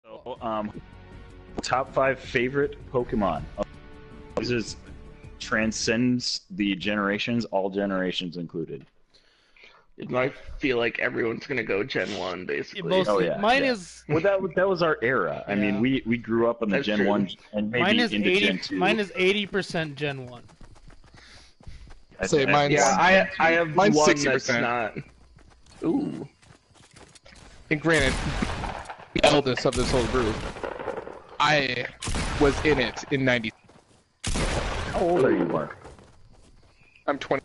So, top 5 favorite Pokemon. This is transcends the generations, all generations included. I feel like everyone's gonna go Gen 1, basically. Mostly, mine is. Well, that was our era. I mean, we grew up on the That's Gen true. 1 and maybe Mine is into 80. Gen 2. Mine is 80% Gen 1. I say think mine's- Yeah, I have Mine's one 60%. that's not. Ooh. And granted, the eldest of this whole group, I was in it in 90. How old are you, Mark? I'm 20,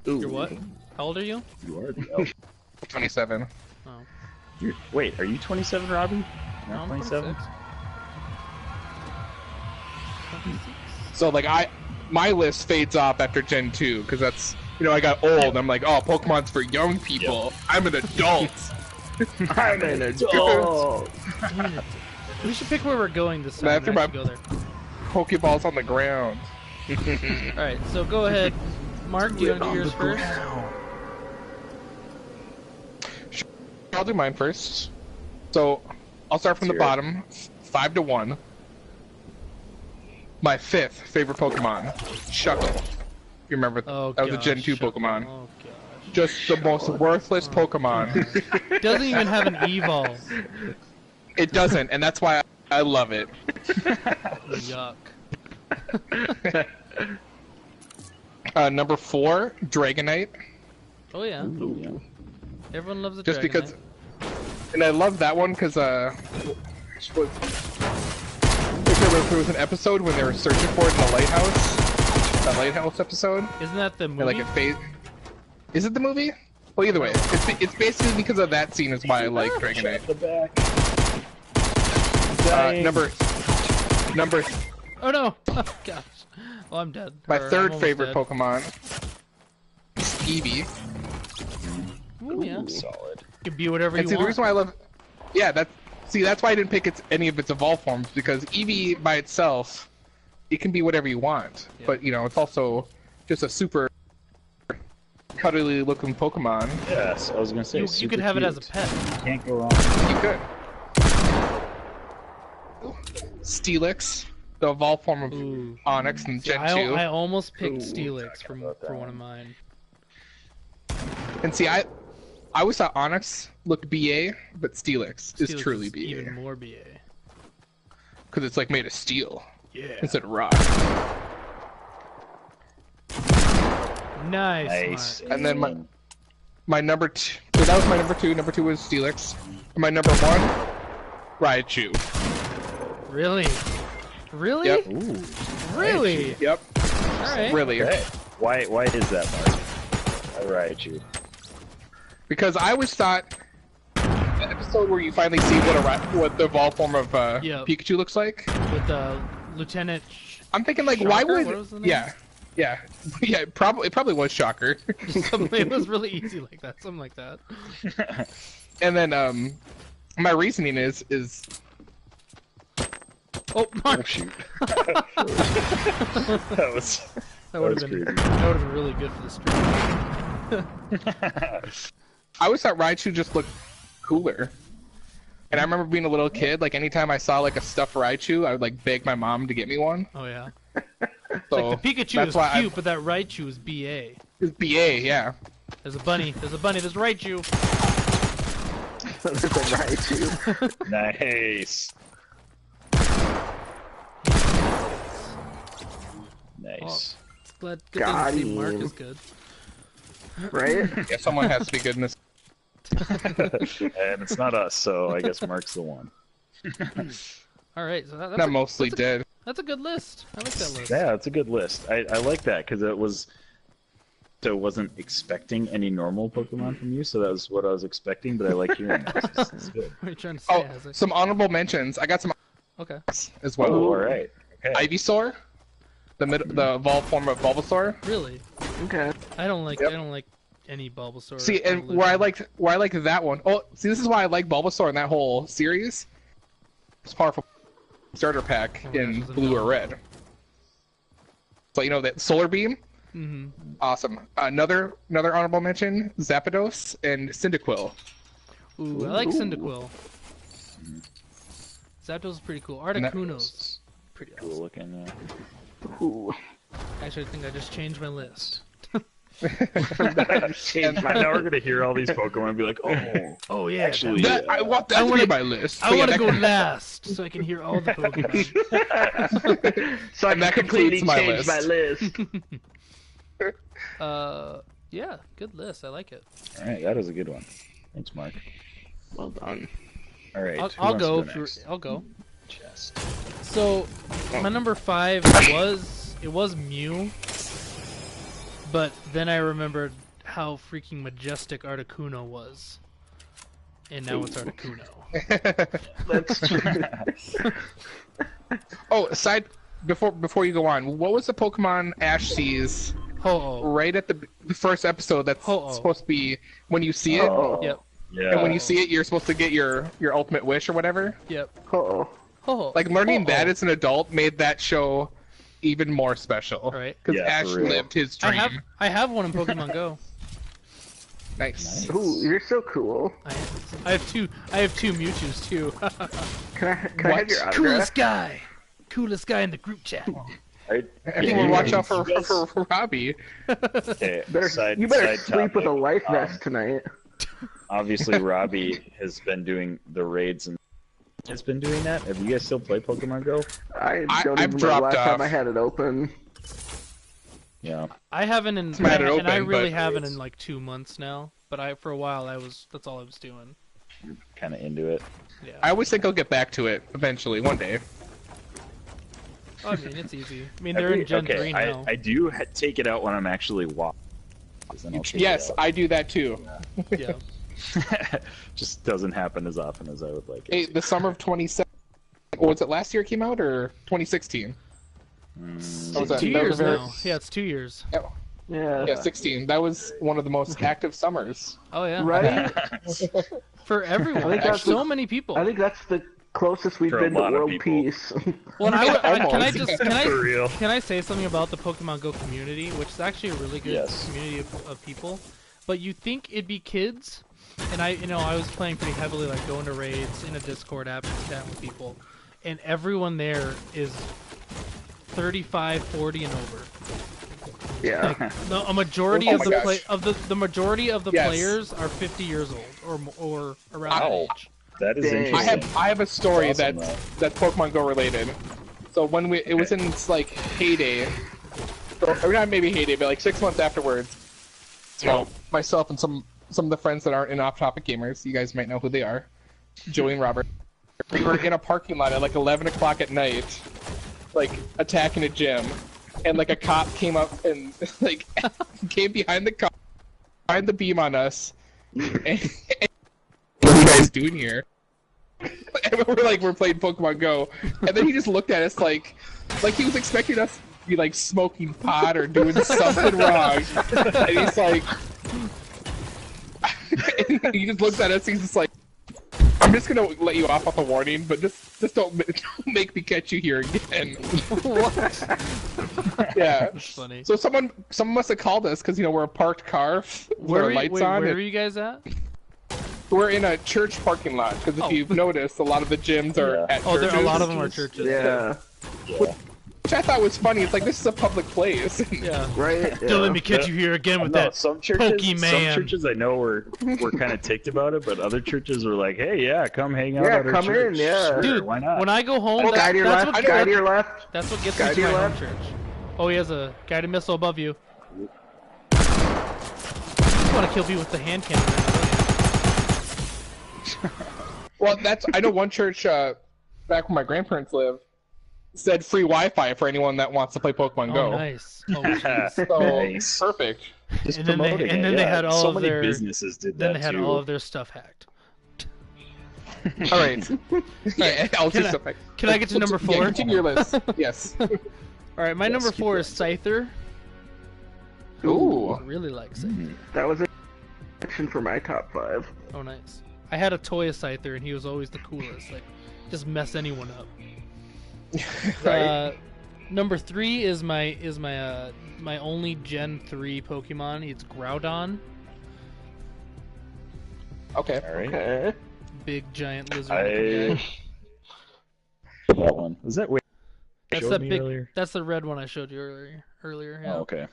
Ooh. You're what? How old are you? You are the elf. 27. Oh. Wait, are you 27, Robbie? No, Not I'm 27? 26. So like my list fades off after Gen 2 because that's I got old. I'm like, oh, Pokemon's for young people. I'm an adult. I'm an adult. Damn it. We should pick where we're going this time. Man, I and threw my- actually go there. Pokeballs on the ground. Alright, so go ahead. Mark, do you want to do yours first? I'll do mine first. So I'll start from the Let's hear bottom, 5-1. My 5th favorite Pokemon, Shuckle. You remember Oh, that was a Gen gosh, 2 Shuckle. Pokemon. Oh, gosh. Just the most worthless Pokemon. Doesn't even have an evolve. It doesn't, and that's why I love it. Yuck. Number 4, Dragonite. Oh yeah. Ooh, yeah. Everyone loves a Just because, Dragonite. and I love that one because if there was an episode when they were searching for it in the lighthouse, that lighthouse episode. Isn't that the And movie? like is it the movie? Well, either way, it's basically because of that scene is why I like Dragonite. The back. Number Oh no! Oh gosh. Well, I'm dead. my Or I'm third almost favorite dead. Pokemon, Eevee. Ooh, yeah. Solid. Could be whatever And you see, the want. reason why I love, yeah, that's why I didn't pick any of its evolved forms because Eevee by itself, it can be whatever you want. Yeah. But it's also just a super cuddly looking Pokemon. Yes, I was gonna say. You super could have it as a cute. pet. Can't go wrong. You could. Steelix, the evolved form of Ooh. Onix in See, Gen I 2. almost picked Ooh, Steelix talking about that for one one. of mine. And see, I always thought Onix looked BA, but Steelix is Steelix truly is BA. even more BA. Because it's like made of steel Yeah. instead of rock. Nice. Nice. Mark. And then my number 2, so that was my number 2. Number 2 was Steelix. And my number 1, Raichu. Really? Really? Yep. Ooh. Really? Yep. Alright. Really. Okay. Why is that, Mark? I Raichu. Because I always thought the episode where you finally see what the evolved form of Yep. Pikachu looks like. With Lieutenant. I'm thinking like, why Shocker? would? What was the name? Yeah. It probably was Shocker. It was really easy like that. Something like that. And then my reasoning is Oh, Oh Mark. shoot. that was. That would was have been. crazy. That would have been really good for the stream. I always thought Raichu just looked cooler. And I remember being a little kid, like anytime I saw like a stuffed Raichu, I would like beg my mom to get me one. Oh yeah. So Like the Pikachu that's is why cute, but that Raichu is BA. it's BA, yeah. There's a bunny. There's a bunny. There's Raichu. That's a Raichu. Nice. Nice. Glad. Good Got thing to see Mark him. is good. Right? Yeah, someone has to be good in this. And it's not us, so I guess Mark's the one. All right. So that's Not mostly dead. That's a good list. I like that list. Yeah, it's a good list. I like that because it was. So wasn't expecting any normal Pokemon from you, so that was what I was expecting. But I like hearing this. It's good. What are you trying to say, Oh, Isaac? some honorable mentions. I got some Okay. as well. Oh, all right. Okay. Ivysaur, the evolved form of Bulbasaur. Really? Okay. I don't like. Yep. I don't like any Bulbasaur. See, and evolution. where I like that one. Oh, see, this is why I like Bulbasaur in that whole series. It's powerful starter pack Oh my in gosh, it's blue or annoying. red. So that Solar Beam, Mm-hmm. awesome. Another honorable mention: Zapdos and Cyndaquil. Ooh, I like Cyndaquil. Zapdos is pretty cool. And that- Articuno's pretty Cool awesome. looking, yeah. Ooh. Actually, I think I just changed my list. I just changed my Now we're gonna hear all these Pokemon and be like, oh, Oh yeah, actually, That, I want that I to wanna- be my list. I But yeah, want to that go can- last so I can hear all the Pokemon. So I And can that completely completes my change my list. list. Yeah, good list. I like it. all right, that was a good one. Thanks, Mark. Well done. All right, I'll, who I'll wants to go. For, next? I'll go. Chest. So, my number 5 was Mew, but then I remembered how freaking majestic Articuno was, and now it's Articuno. That's true. Oh, aside before you go on, what was the Pokemon Ash sees Ho-Oh. right at the first episode that's Ho-Oh. supposed to be when you see it, Oh. Yep. Yeah. and when you see it, you're supposed to get your ultimate wish or whatever. Yep. Oh. Ho-Oh. Like learning that Ho-Oh. as an adult made that show even more special. Right. Because Yeah, Ash for real. lived his I dream. have one in Pokemon Go. Nice. Ooh, you're so cool. I have two Mewtwo's too. Can I have your autograph? Coolest guy in the group chat. Everyone watch out for you guys- for Robbie. Okay, You better side sleep with a topic. life vest tonight. Obviously, Robbie has been doing the raids and has been doing that. Have you guys still play Pokemon Go? I I've don't even remember the dropped last off. time I had it open. Yeah. I haven't in, It's not and open, I really but- haven't in like 2 months now. But for a while that's all I was doing. Kind of into it. Yeah. I always think I'll get back to it eventually, one day. I mean, it's easy. I mean, they're in Gen 3 now. I do take it out when I'm actually walking. Yes, I do that too. Yeah. Just doesn't happen as often as I would like it. Hey, the summer of 2017. Or was it last year it came out or 2016? Mm, Or was that- 2 that was years very- now. Yeah, it's 2 years. Yeah. Yeah, 16. That was one of the most active summers. Oh yeah. Right? For everyone. I think There's that's so the- many people. I think that's the closest we've For a been to lot of world people. peace. Well, can I Almost. just For real. can I say something about the Pokemon Go community, which is actually a really good Yes. community of people. But you think it'd be kids, and I was playing pretty heavily, like going to raids in a Discord app and chatting with people, and everyone there is 35, 40 and over. Yeah. No, a majority Oh of my the gosh. the majority of the Yes. players are 50 years old or around Ow. that age. That is Dang. interesting. I have a story That's awesome, that's Pokemon Go related. So when it was in its like heyday, or not maybe heyday, but like 6 months afterwards, so myself and some of the friends that aren't in Off Topic Gamers, you guys might know who they are, Joey and Robert. We were in a parking lot at like 11 o'clock at night, like attacking a gym, and like a cop came up and like came behind the car, behind the beam on us, and what are you guys doing here? And we're playing Pokemon Go, and then he just looked at us like he was expecting us to be like smoking pot or doing something wrong, and he's like, and he just looks at us. He's just like, I'm just gonna let you off a warning, but just don't make me catch you here again. Yeah. That's funny. So someone must have called us because we're a parked car with Where our were, lights wait, on. where and are you guys at? We're in a church parking lot because if Oh. you've noticed, a lot of the gyms are Yeah. at Oh, churches. a lot of them are churches. Yeah. Yeah. Which I thought was funny. It's like this is a public place. Yeah. Right? Yeah. Don't let me catch you here again with No, that. some Pokemon. churches I know were kind of ticked about it, but other churches were like, "Hey, yeah, come hang out Yeah, at our come in, church." yeah. Sure, Dude, why not? when I go home, Oh, guy to your that's left, what guy to your left. That's what gets me Guy to to my your home left. church. Oh, he has a guided missile above you. You want to kill me with the hand cannon? Well, I know one church back where my grandparents live said free Wi-Fi for anyone that wants to play Pokemon Oh, Go. nice. Oh, jeez. So Nice. perfect. Just And then they- promoting and it, then they yeah. had all so of many their- businesses Then did they that had too. all of their stuff hacked. All right. Yeah, I'll Can do I- stuff. Can I get to number Yeah, 4? continue your list. Yes. All right, my Yes, number keep 4 going. is Scyther. Ooh. I really like Scyther. That was a section for my top 5. Oh, nice. I had a toy Scyther, and he was always the coolest. Like, just mess anyone up. Right. Number 3 is my my only Gen 3 Pokemon. It's Groudon, Okay. All right. Okay. big giant lizard. looking I guy. that one. Was that wait? That's showed that me big. earlier? That's the red one I showed you earlier. Yeah. Oh, okay.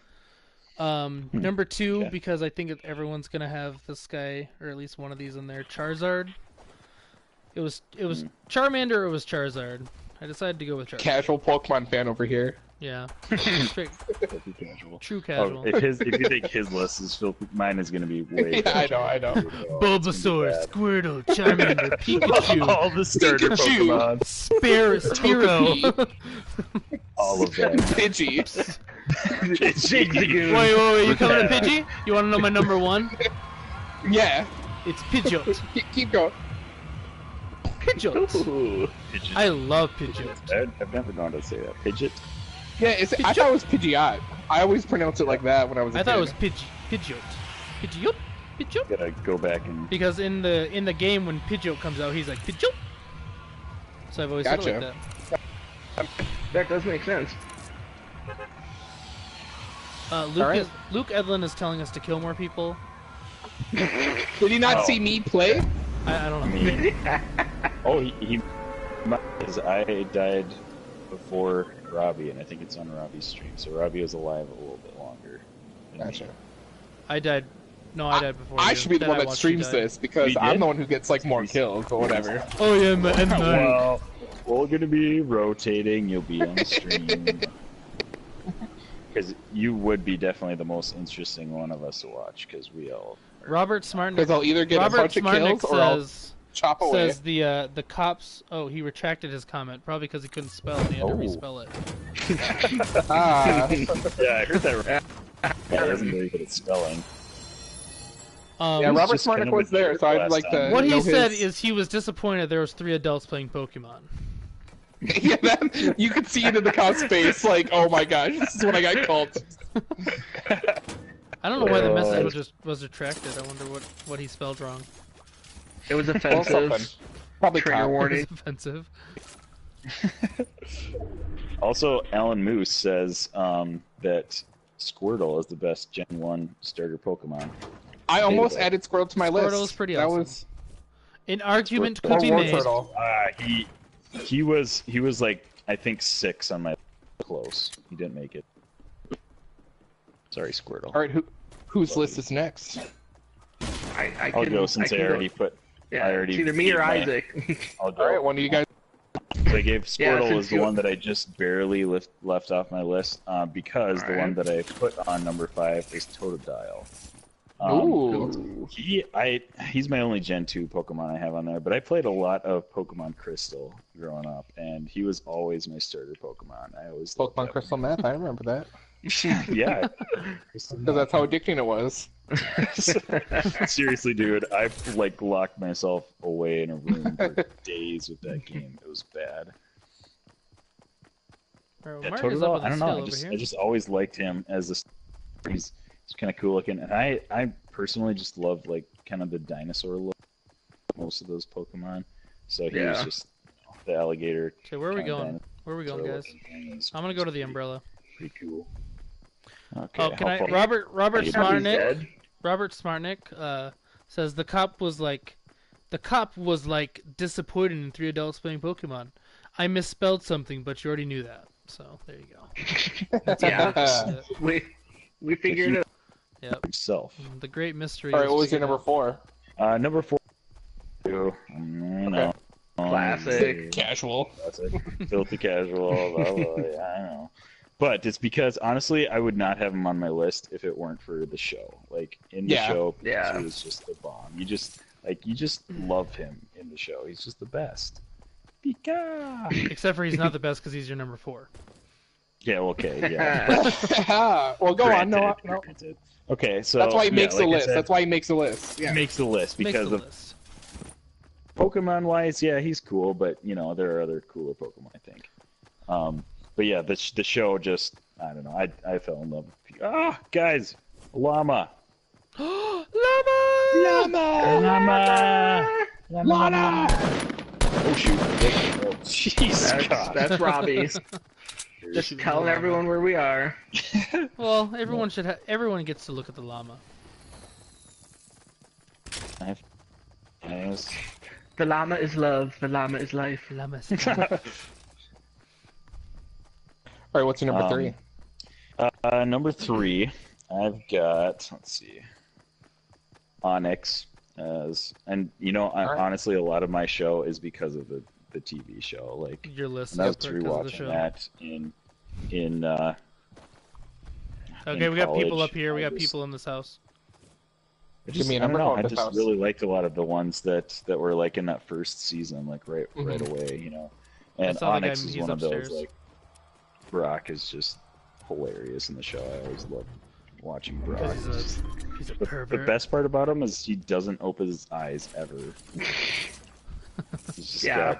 Number 2, Okay. because I think everyone's gonna have this guy, or at least one of these in there. Charizard. It was Charmander. Or it was Charizard. I decided to go with Charizard. Casual Pokemon fan over here. Yeah. Straight, Filthy casual. true Oh, casual. if you think his list is filthy, mine is gonna be way. Yeah, I know. Bulbasaur, Squirtle, Charmander, Pikachu, All the starter Pikachu. Pokemon, Spearow. all of them. Pidgey. Wait, you coming to Pidgey? You want to know my number 1? Yeah. It's Pidgeot. Keep going. Pidgeot. Pidgeot. I love Pidgeot. I've never known how to say that. Pidgeot. Yeah, I thought it was Pidgeot. I always pronounced it like that when I was a I kid. thought it was Pidgeot. Pidgeot? Pidgeot? Gotta go back and. Because in the game when Pidgeot comes out, he's like Pidgeot. So I've always said it like Gotcha. that. That does make sense. Alright. Luke Edlin is telling us to kill more people. Did he not Oh. see me play? I don't know. Me. Oh, he because I died before Robbie, and I think it's on Robbie's stream. So Robbie was alive a little bit longer. than me. Gotcha. I died. No, I died before. I you. should be the Then one I that watched you streams die. this because You I'm did? the one who gets like more kills, but whatever. Oh yeah, man. Well, we're gonna be rotating. You'll be on the stream. Because you would be definitely the most interesting one of us to watch. Because we all. Robert Smartnick. Because I'll either get a bunch of kills or I'll chop away. says the cops. Oh, he retracted his comment probably because he couldn't spell and he had to Oh. respell it. Ah. Yeah, I heard that. Yeah, he isn't very good at spelling. Yeah, He's Robert just kind Smartnick of was a there, jerk so I'd last like to. time. What he know said his- is he was disappointed there was 3 adults playing Pokemon. Yeah, that, you could see it in the cop's face, like, oh my gosh, this is what I got called. I don't know why the message was retracted. I wonder what he spelled wrong. It was something. offensive. Probably Trigger cop. warning. It's offensive. Also, Alan Moose says that Squirtle is the best Gen 1 starter Pokemon. I almost added Squirtle to my list. Squirtle's pretty that awesome. was An argument or could be War made. Turtle. He was like, I think 6 on my close. He didn't make it. Sorry, Squirtle. All right, whose list is next? I I'll can, go since I can already go. put. Yeah, I already it's either me or gave my- Isaac. I'll go. All right, one of you guys. So I gave Yeah, Squirtle since is the you- one that I just barely left off my list because the one Alright. that I put on number 5 is Totodile. Ooh. He's my only Gen 2 Pokemon I have on there, but I played a lot of Pokemon Crystal growing up, and he was always my starter Pokemon. I always loved Pokemon that Crystal Meth, I remember that. one. Yeah. Because that's how addicting it was. Seriously, dude, I've like locked myself away in a room for days with that game. It was bad. Bro, Yeah, Mark is up Totodile, on I the don't know. scale I over just, here. I just always liked him as a. He's kind of cool looking, and I personally just love like kind of the dinosaur look. Most of those Pokemon, so he was Yeah. just the alligator. Okay, where are we kinda going? Where are we going, dinosaur guys? looking thing. It's I'm gonna go to the pretty- umbrella. Pretty cool. Okay. Oh, can how I? far- Robert He's Smartnick. Robert Smartnick says the cop was like disappointed in 3 adults playing Pokemon. I misspelled something, but you already knew that. So there you go. Yeah. We figured it. Yep. himself. The great mystery. All right, is what was your figured number out. 4? Number 4. No. Classic. Casual. Classic. Filthy casual. Blah, blah, yeah, I know. But it's because honestly, I would not have him on my list if it weren't for the show. Like in the Yeah. show, Yeah. he was just the bomb. You just love him in the show. He's just the best. Pika. Except for he's not the best because he's your number 4. Yeah. Okay. Yeah. Well, go on. No, Granted, no. granted. Okay. So That's why he makes like the I list. said, That's why he makes the list. he Yeah. makes the list Makes because the of list. Pokemon wise. Yeah, he's cool, but you know there are other cooler Pokemon. I think. But yeah, the show just I don't know. I fell in love with guys, llama. Llama! Llama! Oh shoot! Oh, jeez, God. That's Robbie. Just Shooting telling the llama. everyone where we are. Well, everyone should. Everyone gets to look at the llama. Yes. The llama is love. The llama is life. Llama. All right, what's your number 3? Number 3, I've got, let's see, Onyx. And right. honestly, a lot of my show is because of the TV show. Like, Your list and I was is because of the rewatching show. that in Okay, we got people college. up here. We I got just- people in this house. Give me a I don't number know, of I this just house. really liked a lot of the ones that were like in that first season, like right away, And saw the guy, Onyx is he's one upstairs. of those, like, Brock is just hilarious in the show. I always love watching Brock. Because he's a The pervert. best part about him is he doesn't open his eyes ever. He's just Yeah.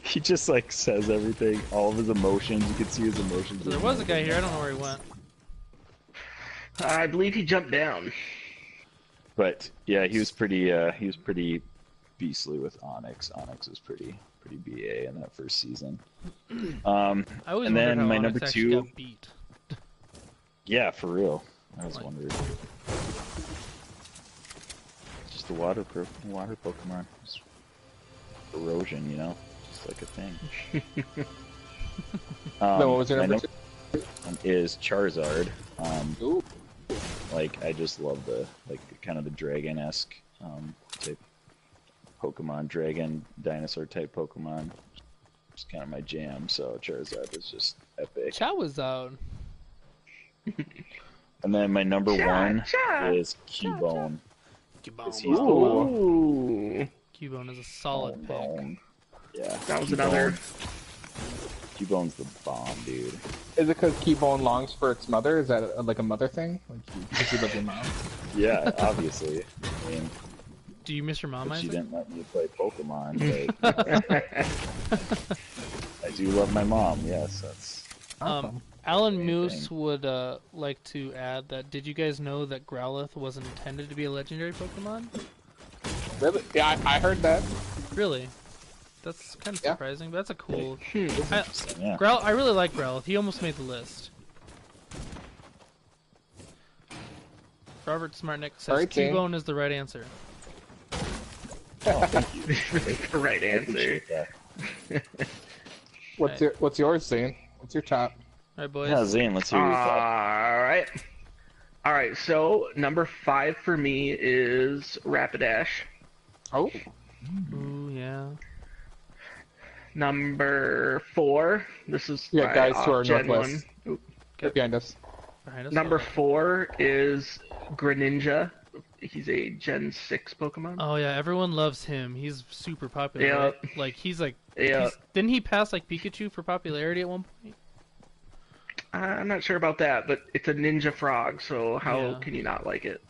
he just like says everything, all of his emotions. You can see his emotions. So there was a guy here. I don't know where he went. I believe he jumped down. But yeah, he was pretty beastly with Onyx. Onyx was pretty BA in that first season. I always And wondered then how my Onyx number actually 2 got beat. Yeah, for real. I was Like- wondering. Just a water Pokemon. Just erosion, just like a thing. Then what was your my number 2? one is Charizard. Ooh. Like, I just love the kind of the dragon-esque type Pokemon, dragon dinosaur type Pokemon. It's kind of my jam. So Charizard is just epic. Chat was out. And then my number Cha, 1 cha. is Cubone. Cubone. He's the one. Ooh. Cubone is a solid pick. Cubone. Yeah. That was Cubone. another. Cubone's the bomb, dude. Is it because Keybone longs for its mother? Is that like a mother thing? Like because you love your mom? Yeah, obviously. I mean, Do you miss your mom, but she Isaac? didn't let me play Pokemon, but I do love my mom. Yes, that's Alan Same Moose thing. would like to add that did you guys know that Growlithe wasn't intended to be a legendary Pokemon? Really? Yeah, I heard that. Really? That's kind of Yeah. surprising, but that's a cool... interesting. Yeah. I really like Growlithe. He almost made the list. Robert Smartnick says Alright, Zane. Cubone is the right answer. Oh, thank you. The right I answer. appreciate that. What's yours, Zane? What's your top? Alright, boys. Yeah, Zane, let's hear your thought. All right. So number 5 for me is Rapidash. Oh, Ooh, yeah. Number 4. This is Yeah, my guys to our off-gen northwest. one. Oop. right behind us. Behind us. Number Okay. 4 is Greninja. He's a Gen 6 Pokemon. Oh yeah, everyone loves him. He's super popular. Yeah. Right? Like he's like, Yeah. didn't he pass like Pikachu for popularity at one point? I'm not sure about that, but it's a ninja frog, so how Yeah. can you not like it?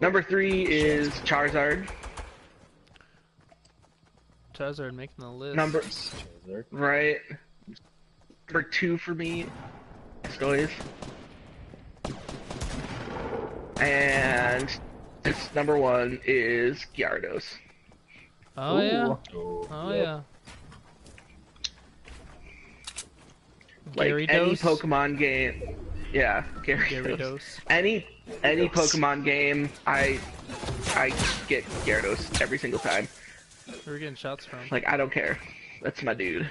Number 3 is Charizard. Charizard making the list. Right. Number 2 for me, Blastoise. And this number 1 is Gyarados. Oh yeah. Ooh. Oh yeah. Like any Gyarados. Pokemon game. Yeah, Gyarados. Gyarados. Any Pokemon game, I get Gyarados every single time. Where are we getting shots from? Like, I don't care. That's my dude.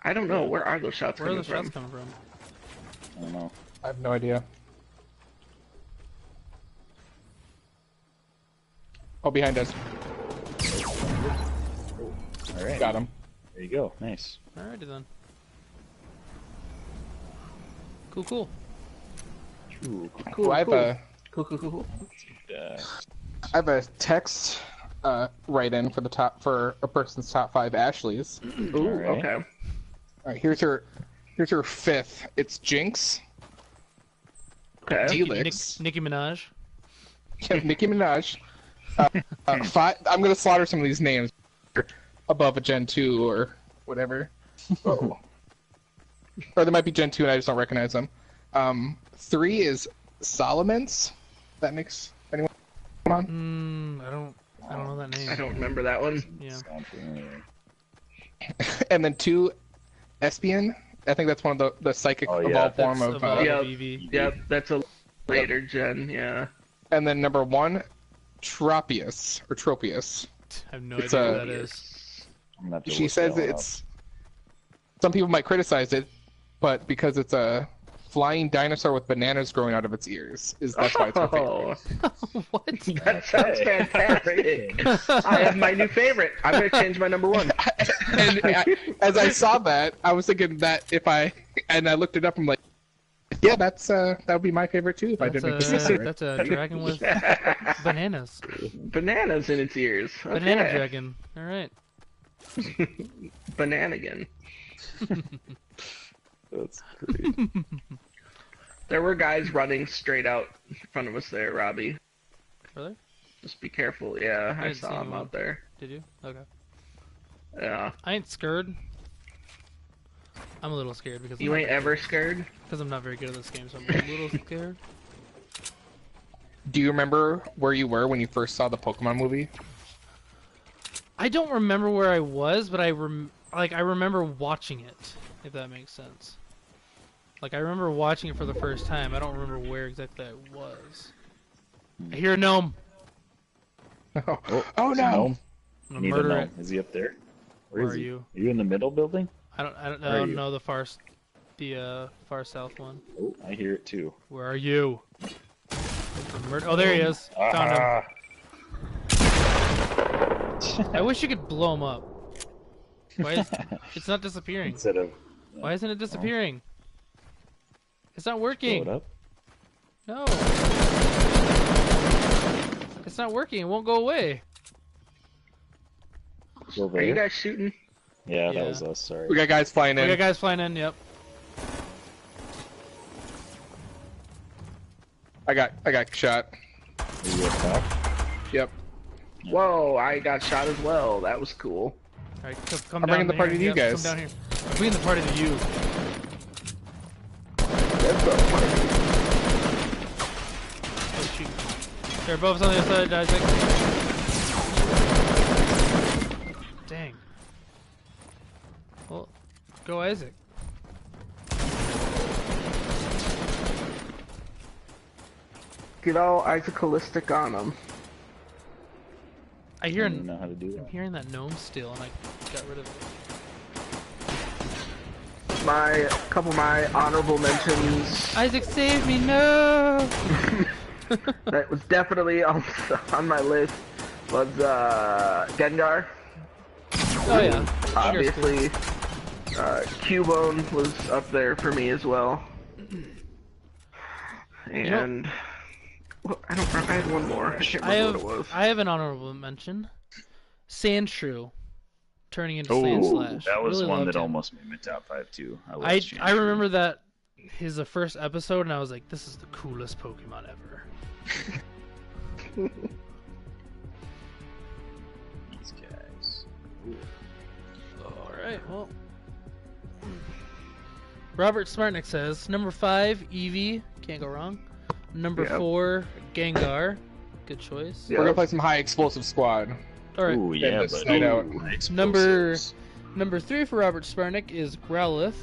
I don't know. Where are those shots Where are coming the shots from? coming from? I don't know. I have no idea. Oh, behind us. All right. Got him. There you go. Nice. Alrighty then. Cool. Ooh, Cool, I have cool. a Cool. I have a text write-in for the top for a person's top 5 Ashleys. Ooh, Alright. okay. All right, here's your 5th. It's Jinx, Okay. Delix, Nicki Minaj. Nicki Minaj. 5. I'm gonna slaughter some of these names above a Gen 2 or whatever. Oh. Or there might be Gen 2 and I just don't recognize them. 3 is Solomons. That makes anyone on? I don't know that name. I don't remember that one. Yeah. sound familiar. And then 2, Espion. I think that's one of the psychic Oh, yeah. evolved form That's of. about Yeah. Eevee. Yep, that's a later gen, yeah. And then number 1, Tropius or Tropius. I have no It's idea a- what that is. I'm gonna have to She look says that one it's some people might criticize it, but because it's a flying dinosaur with bananas growing out of its ears, that's why it's my favorite. Oh, What? that sounds fantastic. I have my new favorite. I'm gonna change my number one. As I saw that, I was thinking that and I looked it up. I'm like, yeah, that would be my favorite too if I didn't make the secret. That's a dragon with bananas. Bananas in its ears. Okay. Banana dragon. All right. Bananigan. That's great. There were guys running straight out in front of us there, Robbie. Really? Just be careful. Yeah, I didn't see saw him anyone. out there. Did you? Okay. Yeah. I ain't scared. I'm a little scared because You ain't ever scared? because I'm not very good at this game, so I'm a little scared. Do you remember where you were when you first saw the Pokemon movie? I don't remember where I was, but I remember watching it, if that makes sense. Like, I remember watching it for the first time. I don't remember where exactly I was. I hear a gnome. Oh no! Gnome. I'm Need gonna a murder gnome. it. Is he up there? Where is are he? you? Are you in the middle building? I don't Where are you? know the far south one. Oh, I hear it too. Where are you? Oh, there he is. Found him. Ah. I wish you could blow him up. Why is it's not disappearing? Instead of Why isn't it disappearing? It's not blow working. it up. No. It's not working. It won't go away. Over Are you there. guys shooting? Yeah, Yeah. that was us. Sorry. We got guys flying We in. got guys flying in. Yep. I got shot. Are you up top? Yep. Whoa, I got shot as well. That was cool. All right, come I'm down bringing the party here. to you Yep, guys. Come down here. I'm bringing the party to you. Oh shoot! They're above us on the other side, Isaac. Dang. Well, go Isaac. Get all Isaacalistic on them. I I hear. don't know how to do I'm that. hearing that gnome still, and I got rid of it. Couple of my honorable mentions. Isaac, save me! No! That was definitely on my list. Was Gengar. Oh yeah. Obviously, Cubone was up there for me as well. And well, I don't remember. I had one more. I can't remember what it was. I have an honorable mention. Sandshrew turning into Oh, Sandslash. that was Really one loved that him. almost made my top 5 too. love I Sandshrew. remember that his the first episode, and I was like, "This is the coolest Pokemon ever." These guys. All right, well. Robert Smartnick says number 5, Eevee, can't go wrong. Number Yep. 4, Gengar, good choice. Yeah. We're gonna play some high explosive squad. All right, Ooh, yeah, this but night out. Number 3 for Robert Smartnick is Growlithe.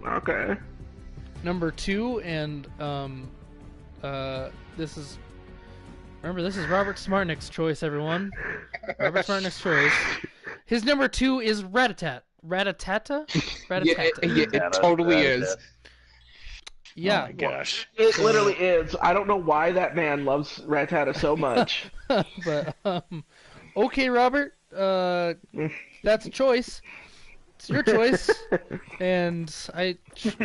Okay. Number 2, and this is Robert Smartnick's choice, everyone. Robert Smartnick's choice. His number 2 is Rattata. Rattata? Yeah, it totally is. Yeah. Oh my gosh. It literally is. I don't know why that man loves Rattata so much. But okay, Robert. That's a choice. It's your choice. And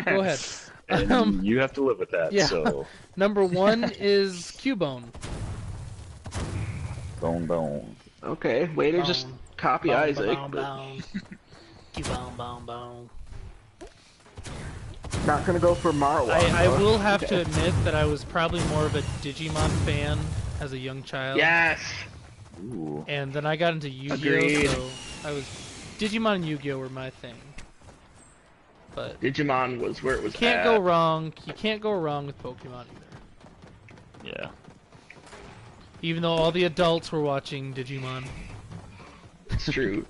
go ahead. And you have to live with that. yeah. So Number 1 is Cubone. bone. Okay, way to just copy Boom, Isaac. boom, but boom. Cubone, boom, boom. Not gonna go for Marowak. I though. will have to admit that I was probably more of a Digimon fan as a young child. Yes. Ooh. And then I got into Yu-Gi-Oh! Agreed. So Digimon and Yu-Gi-Oh! Were my thing. But Digimon was where it was. you can't at. go wrong. You can't go wrong with Pokemon either. Yeah. Even though all the adults were watching Digimon. It's true.